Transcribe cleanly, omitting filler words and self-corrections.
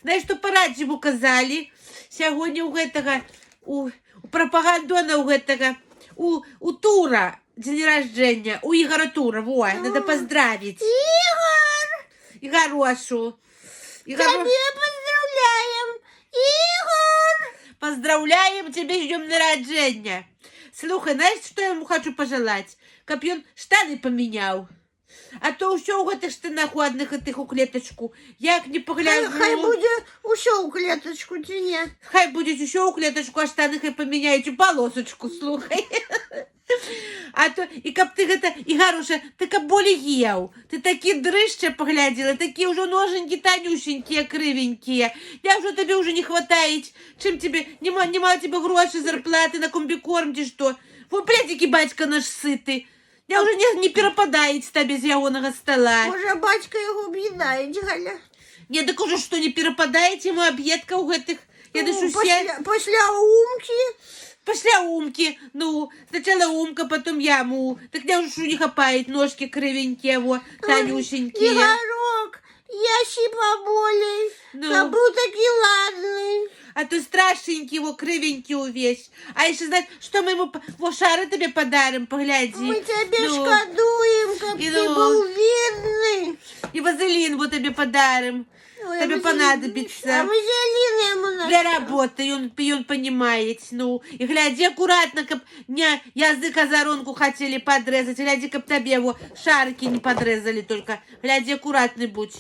Знаешь, што па радзіву казалі? Сягоння ў гэтага, у прапагандона ў гэтага, у Тура дзень рождения, у Ігора Тура, во, надо поздравить. Игорошу. Тебе поздравляем, Игорь! Поздравляем тебя с днем народжения. Слухай, знаешь, что я ему хочу пожелать? Каб ён штаны поменял. А то ўсё ў гэтых штанах у адных і тых у клетачку. Як не погляджу. Хай будзе ўсё ў клетачку, ці не? Хай будзе ўсё ў клетачку, а штаны хай памяняюць у полосочку, слухай. А то, і каб ты гэта, Ігаруша, ты каб болей еў. Ты такі дрышча паглядзела, такія ўжо ноженькі танюсенькія, крывенькія. Няўжо табе ўжо не хватает? Чым тебе, нема тебе грошай, зарплаты на комбікорм, ці што? Во, пледзікі бацька наш сыты. Няўжо не перападаецца табе з ягонага стола? Можа, бацька яго аб'едаюць, Галя? Не, дык ужо што, не перападаеце ему аб'едка ў гэтых? Пасля умкі? Пасля умки, ну, сначала умка, потом яму. Так няўжо не хапает, ножки кривенькие, во, танюсенькие. Ігорок, я ще поболей, Ну. был такий ладный. А то страшненький, во, кривенький увесь. А еще знаешь, что мы ему, во, шары тебе подарим, погляди. Мы тебе Ну. шкодуем, как И ты ну. был видный. И вазелин вот тебе подарим. Ой, Тебе а понадобится. вазелин ему надо. Для работы, и он понимает, ну. И гляди аккуратно, каб не язык озаронку хотели подрезать. Гляди, каб тебе его шарики не подрезали только. Гляди, аккуратный будь.